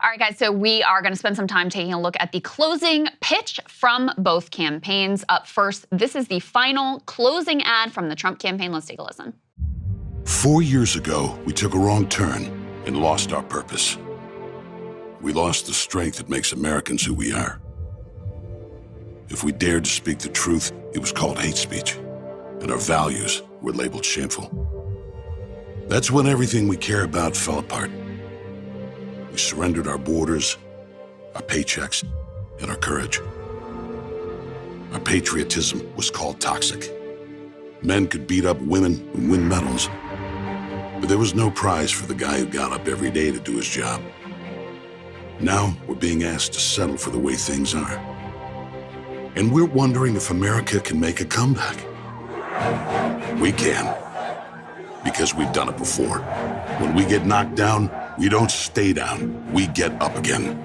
All right, guys, so we are going to spend some time taking a look at the closing pitch from both campaigns. Up first, this is the final closing ad from the Trump campaign. Let's take a listen. 4 years ago, we took a wrong turn and lost our purpose. We lost the strength that makes Americans who we are. If we dared to speak the truth, it was called hate speech, and our values were labeled shameful. That's when everything we care about fell apart. We surrendered our borders, our paychecks, and our courage. Our patriotism was called toxic. Men could beat up women and win medals, but there was no prize for the guy who got up every day to do his job. Now we're being asked to settle for the way things are. And we're wondering if America can make a comeback. We can, because we've done it before. When we get knocked down, we don't stay down, we get up again.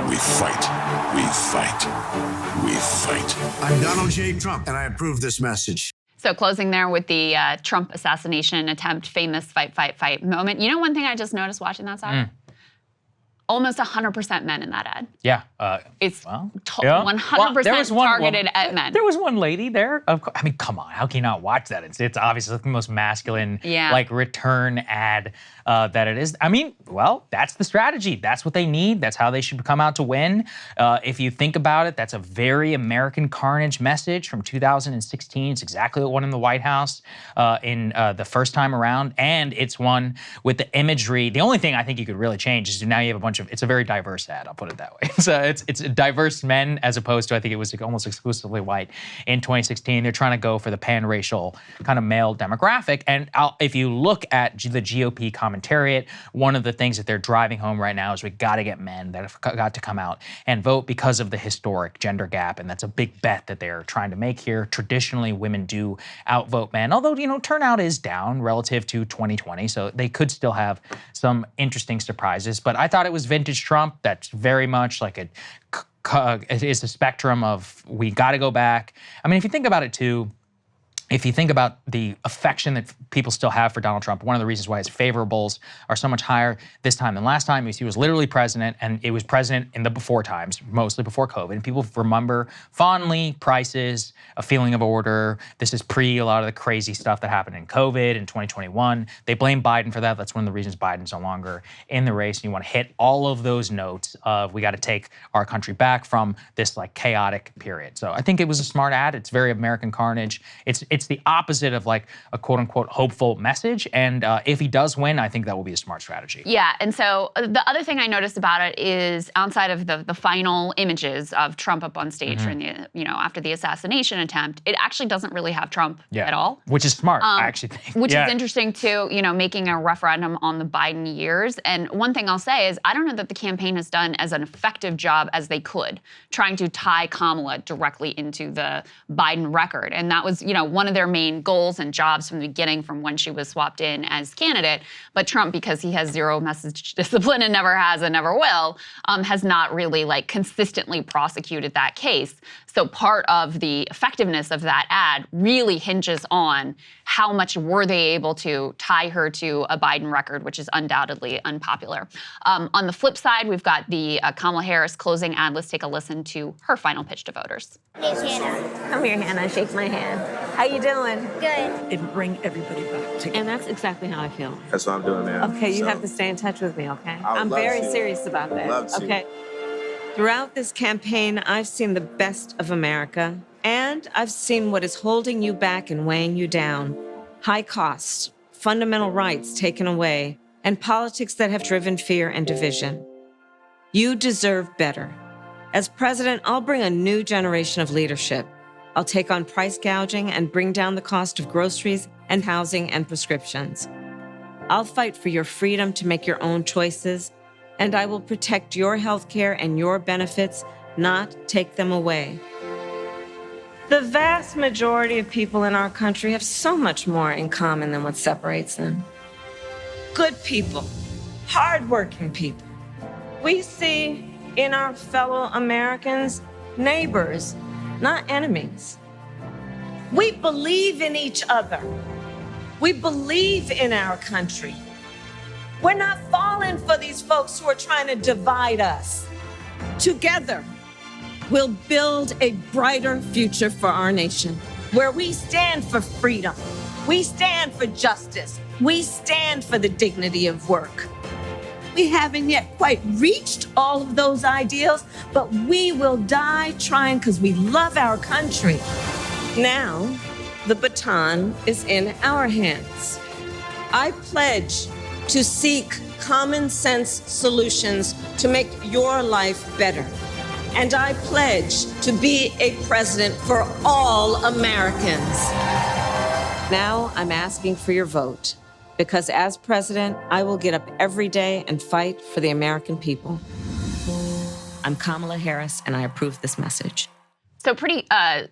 We fight, we fight, we fight. I'm Donald J. Trump, and I approve this message. So closing there with the Trump assassination attempt, famous fight, fight, fight moment. You know one thing I just noticed watching that side? Almost 100% men in that ad. Yeah. It's 100% targeted at men. There was one lady there. I mean, come on. How can you not watch that? It's obviously the most masculine, like, return ad that it is. I mean, well, that's the strategy. That's what they need. That's how they should come out to win. If you think about it, that's a very American carnage message from 2016. It's exactly what won in the White House in the first time around. And it's one with the imagery. The only thing I think you could really change is now you have a bunch of, it's a very diverse ad, I'll put it that way. So it's diverse men as opposed to, I think it was almost exclusively white in 2016. They're trying to go for the pan-racial kind of male demographic. And if you look at the GOP commentariat, one of the things that they're driving home right now is we got to get men that have got to come out and vote because of the historic gender gap. And that's a big bet that they're trying to make here. Traditionally, women do outvote men, although, you know, turnout is down relative to 2020. So they could still have some interesting surprises. But I thought it was vintage Trump. That's very much like it is a spectrum of we got to go back. I mean, if you think about it too, if you think about the affection that people still have for Donald Trump, one of the reasons why his favorables are so much higher this time than last time is he was literally president, and it was president in the before times, mostly before COVID. And people remember fondly prices, a feeling of order. This is pre a lot of the crazy stuff that happened in COVID in 2021. They blame Biden for that. That's one of the reasons Biden's no longer in the race. And you want to hit all of those notes of we got to take our country back from this like chaotic period. So I think it was a smart ad. It's very American carnage. It's the opposite of like a quote unquote hopeful message. And if he does win, I think that will be a smart strategy. Yeah, and so the other thing I noticed about it is outside of the final images of Trump up on stage during the, you know, after the assassination attempt, it actually doesn't really have Trump at all. Which is smart, I actually think. Which is interesting too, you know, making a referendum on the Biden years. And one thing I'll say is I don't know that the campaign has done as an effective job as they could trying to tie Kamala directly into the Biden record. And that was, you know, one of their main goals and jobs from the beginning, from when she was swapped in as candidate. But Trump, because he has zero message discipline and never has and never will, has not really like consistently prosecuted that case. So part of the effectiveness of that ad really hinges on how much were they able to tie her to a Biden record, which is undoubtedly unpopular. On the flip side, we've got the Kamala Harris closing ad. Let's take a listen to her final pitch to voters. Name's Hannah. Come here, Hannah. Shake my hand. How you doing? Good. And bring everybody back together. And that's exactly how I feel. That's what I'm doing now. Okay, you have to stay in touch with me, okay? I'm love very to. serious about that. Love to. Okay. Throughout this campaign, I've seen the best of America, and I've seen what is holding you back and weighing you down. High costs, fundamental rights taken away, and politics that have driven fear and division. You deserve better. As president, I'll bring a new generation of leadership. I'll take on price gouging and bring down the cost of groceries and housing and prescriptions. I'll fight for your freedom to make your own choices, and I will protect your health care and your benefits, not take them away. The vast majority of people in our country have so much more in common than what separates them. Good people, hardworking people. We see in our fellow Americans neighbors, not enemies. We believe in each other. We believe in our country. We're not far falling for these folks who are trying to divide us. Together, we'll build a brighter future for our nation, where we stand for freedom, we stand for justice, we stand for the dignity of work. We haven't yet quite reached all of those ideals, but we will die trying because we love our country. Now, the baton is in our hands. I pledge to seek common sense solutions to make your life better. And I pledge to be a president for all Americans. Now I'm asking for your vote, because as president, I will get up every day and fight for the American people. I'm Kamala Harris, and I approve this message. So pretty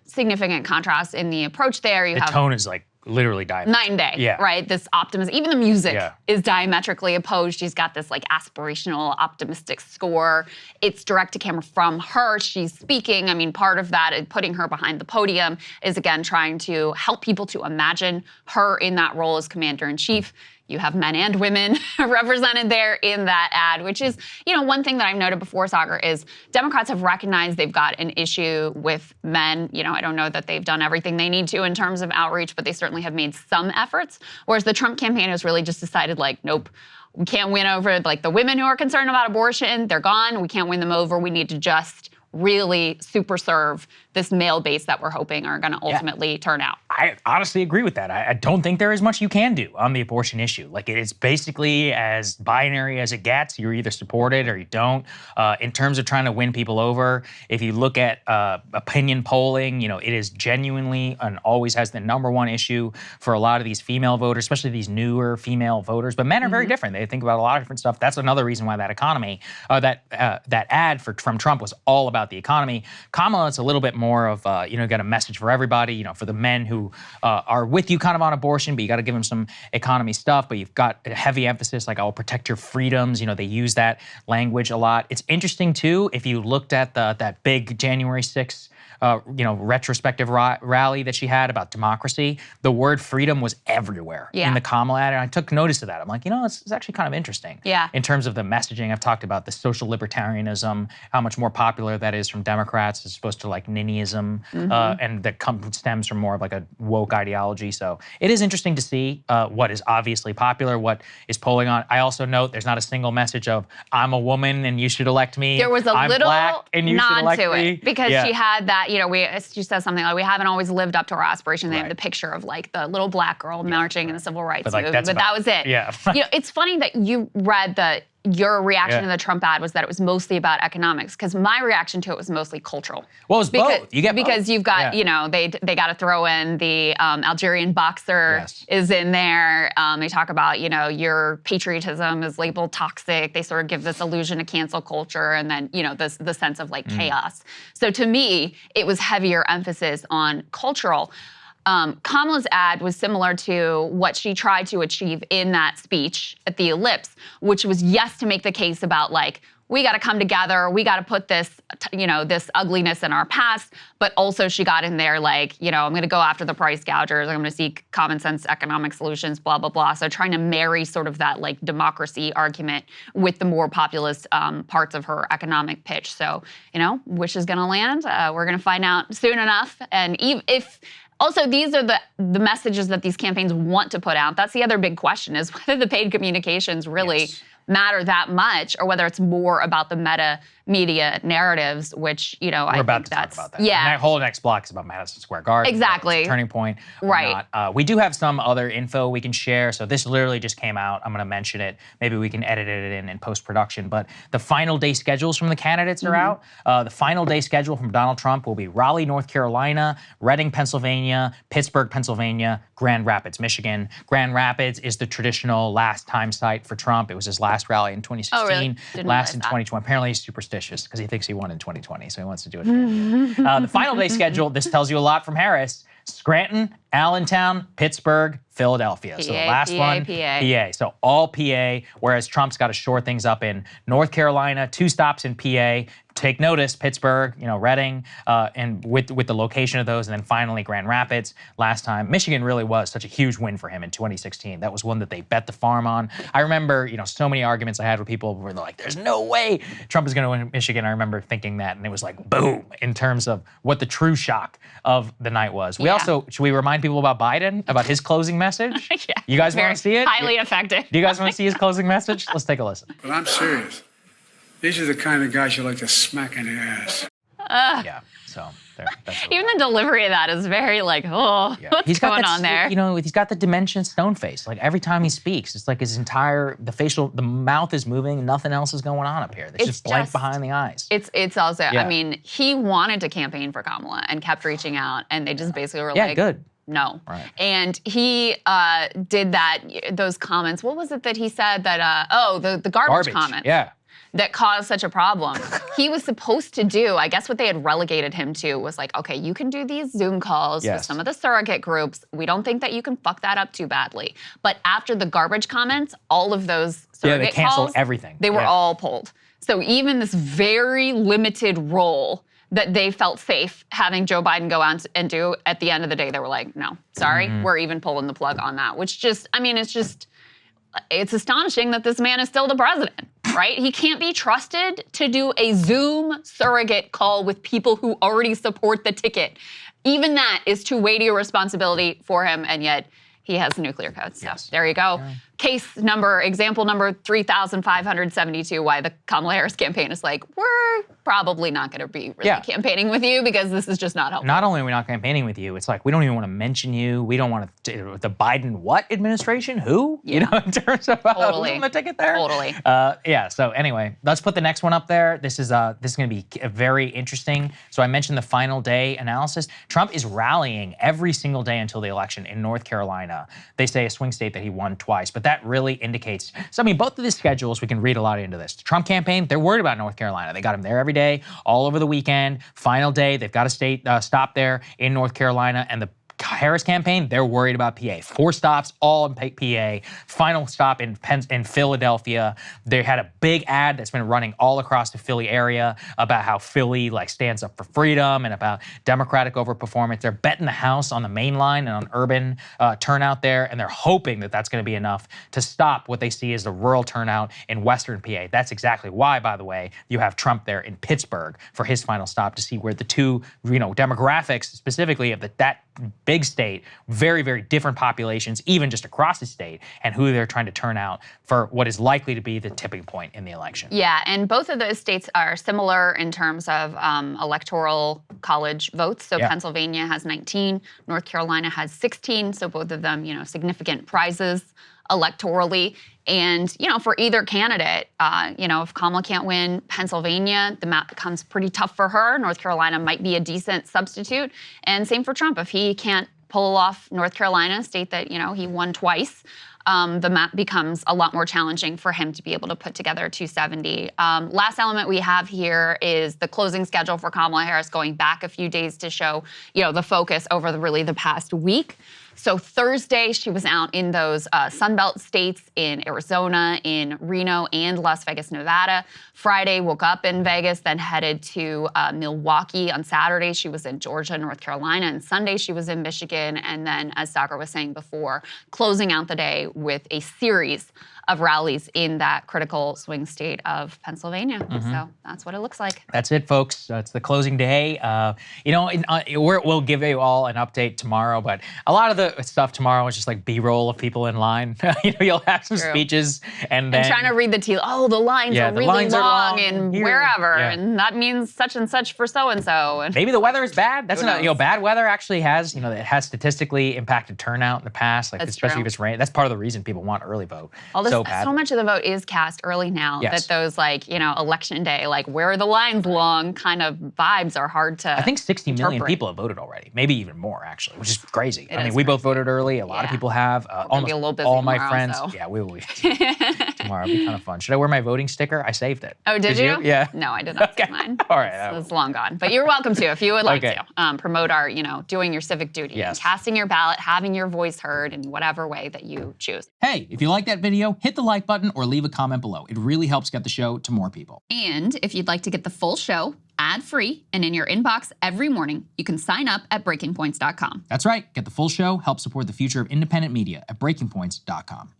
significant contrast in the approach there. The tone is like literally diametrical. Night and day, yeah. right? This optimism, even the music is diametrically opposed. She's got this like aspirational, optimistic score. It's direct to camera from her. She's speaking. I mean, part of that, putting her behind the podium, is again trying to help people to imagine her in that role as commander-in-chief. You have men and women represented there in that ad, which is, one thing that I've noted before, Saagar, is Democrats have recognized they've got an issue with men. I don't know that they've done everything they need to in terms of outreach, but they certainly have made some efforts. Whereas the Trump campaign has really just decided, nope, we can't win over the women who are concerned about abortion. They're gone. We can't win them over. We need to just really super serve this male base that we're hoping are going to ultimately turn out. I honestly agree with that. I don't think there is much you can do on the abortion issue. It is basically as binary as it gets. You're either support it or you don't. In terms of trying to win people over, if you look at opinion polling, it is genuinely and always has the #1 issue for a lot of these female voters, especially these newer female voters. But men are very different. They think about a lot of different stuff. That's another reason why that economy, that ad from Trump was all about the economy. Kamala, it's a little bit more of, got a message for everybody, for the men who are with you kind of on abortion, but you got to give them some economy stuff, but you've got a heavy emphasis, I will protect your freedoms. They use that language a lot. It's interesting, too, if you looked at that big January 6th retrospective rally that she had about democracy, the word freedom was everywhere in the Kamala ad, and I took notice of that. I'm like, it's actually kind of interesting. Yeah. In terms of the messaging, I've talked about the social libertarianism, how much more popular that is from Democrats as opposed to ninnyism, and that stems from more of a woke ideology. So it is interesting to see what is obviously popular, what is polling on. I also note there's not a single message of I'm a woman and you should elect me. There was a I'm little black and you should nod elect to me. it because she had that. She says something like, we haven't always lived up to our aspiration. They have the picture of the little black girl marching in the civil rights movement, but that was it. Yeah. It's funny that you read that your reaction to the Trump ad was that it was mostly about economics, because my reaction to it was mostly cultural. Well, it's both. You get because both. You've got, they got to throw in the Algerian boxer is in there. They talk about, your patriotism is labeled toxic. They sort of give this illusion of cancel culture, and then, the sense of chaos. So to me, it was heavier emphasis on cultural. Kamala's ad was similar to what she tried to achieve in that speech at the Ellipse, which was, yes, to make the case about we got to come together, we got to put this, this ugliness in our past, but also she got in there I'm going to go after the price gougers, I'm going to seek common sense economic solutions, blah, blah, blah. So trying to marry sort of that democracy argument with the more populist parts of her economic pitch. So, which is going to land? We're going to find out soon enough. And if also, these are the messages that these campaigns want to put out. That's the other big question, is whether the paid communications really matter that much, or whether it's more about the meta media narratives, which, We're I about think to that's, talk about that. Yeah. And that whole next block is about Madison Square Garden. Exactly. Turning point. Right. We do have some other info we can share. So this literally just came out. I'm going to mention it. Maybe we can edit it in post-production. But the final day schedules from the candidates are out. The final day schedule from Donald Trump will be Raleigh, North Carolina, Reading, Pennsylvania, Pittsburgh, Pennsylvania, Grand Rapids, Michigan. Grand Rapids is the traditional last time site for Trump. It was his last rally in 2016. Oh, really? Didn't last in realize that. 2020. Apparently he's superstitious because he thinks he won in 2020, so he wants to do it again. The final day schedule, this tells you a lot from Harris. Scranton, Allentown, Pittsburgh, Philadelphia. So the last one, PA. So all PA, whereas Trump's got to shore things up in North Carolina, 2 stops in PA, take notice, Pittsburgh, Reading, and with the location of those, and then finally Grand Rapids last time. Michigan really was such a huge win for him in 2016. That was one that they bet the farm on. I remember, so many arguments I had with people where they're like, there's no way Trump is going to win Michigan. I remember thinking that, and it was like, boom, in terms of what the true shock of the night was. We also, should we remind people about Biden, about his closing message? Yeah. You guys want to see it? Highly effective. Do you guys want to see his closing message? Let's take a listen. But I'm serious. These are the kind of guys you like to smack in the ass. Yeah, so that's even the delivery of that is very like, what's going on there? He's got the dementia stone face. Like every time he speaks, it's like the mouth is moving, nothing else is going on up here. It's just blank behind the eyes. It's also, I mean, he wanted to campaign for Kamala and kept reaching out, and they just basically were like, good. No. Right. And he did those comments. What was it that he said that, the garbage comment. Yeah. That caused such a problem. He was supposed to do, I guess what they had relegated him to was like, okay, you can do these Zoom calls with some of the surrogate groups. We don't think that you can fuck that up too badly. But after the garbage comments, all of those surrogate they canceled calls, everything. They were all pulled. So even this very limited role that they felt safe having Joe Biden go on and do, at the end of the day, they were like, no, sorry, we're even pulling the plug on that, which just, I mean, it's astonishing that this man is still the president, right? He can't be trusted to do a Zoom surrogate call with people who already support the ticket. Even that is too weighty a responsibility for him, and yet he has the nuclear code. So there you go. Yeah. Example number 3,572, why the Kamala Harris campaign is like, we're probably not going to be really campaigning with you because this is just not helpful. Not only are we not campaigning with you, it's like we don't even want to mention you. We don't want to, the Biden what administration? Who? Yeah. In terms of who's on the ticket there? Totally. So anyway, let's put the next one up there. This is going to be very interesting. So I mentioned the final day analysis. Trump is rallying every single day until the election in North Carolina. They say a swing state that he won twice, but that really indicates, so I mean, both of these schedules, we can read a lot into this. The Trump campaign, they're worried about North Carolina. They got him there every day, all over the weekend. Final day, they've got to stop there in North Carolina, and the Harris campaign, they're worried about PA. 4 stops, all in PA. Final stop in Philadelphia. They had a big ad that's been running all across the Philly area about how Philly stands up for freedom and about Democratic overperformance. They're betting the house on the main line and on urban turnout there, and they're hoping that that's going to be enough to stop what they see as the rural turnout in Western PA. That's exactly why, by the way, you have Trump there in Pittsburgh for his final stop to see where the two, demographics specifically of that big state, very, very different populations, even just across the state, and who they're trying to turn out for what is likely to be the tipping point in the election. Yeah, and both of those states are similar in terms of electoral college votes. So Pennsylvania has 19, North Carolina has 16, so both of them, significant prizes electorally. And, for either candidate, if Kamala can't win Pennsylvania, the map becomes pretty tough for her. North Carolina might be a decent substitute. And same for Trump. If he can't pull off North Carolina, a state that, he won twice, the map becomes a lot more challenging for him to be able to put together 270. Last element we have here is the closing schedule for Kamala Harris, going back a few days to show, the focus over the past week. So Thursday, she was out in those Sunbelt states in Arizona, in Reno, and Las Vegas, Nevada. Friday, woke up in Vegas, then headed to Milwaukee. On Saturday, she was in Georgia, North Carolina, and Sunday, she was in Michigan. And then, as Saagar was saying before, closing out the day with a series of rallies in that critical swing state of Pennsylvania. So that's what it looks like. That's it, folks. It's the closing day. We'll give you all an update tomorrow, but a lot of the stuff tomorrow is just like B-roll of people in line. You'll have some speeches, and then trying to read the tea. Oh, the lines are really long and wherever, and that means such and such for so and so. And maybe the weather is bad. That's bad weather actually has it has statistically impacted turnout in the past, especially if it's rain. That's part of the reason people want early vote. So much of the vote is cast early now that those election day, where are the lines long kind of vibes are hard to I think 60 million people have voted already, maybe even more actually, which is crazy. We both voted early. A lot of people have. Almost be a little busy all my tomorrow, friends. so. Yeah, we will be tomorrow. It'll be kind of fun. Should I wear my voting sticker? I saved it. Oh, did you? Yeah. No, I did not save mine. All right. It's long gone. But you're welcome to if you would like to promote our, doing your civic duty, and casting your ballot, having your voice heard in whatever way that you choose. Hey, if you like that video, hit the like button or leave a comment below. It really helps get the show to more people. And if you'd like to get the full show ad-free and in your inbox every morning, you can sign up at breakingpoints.com. That's right. Get the full show, help support the future of independent media at breakingpoints.com.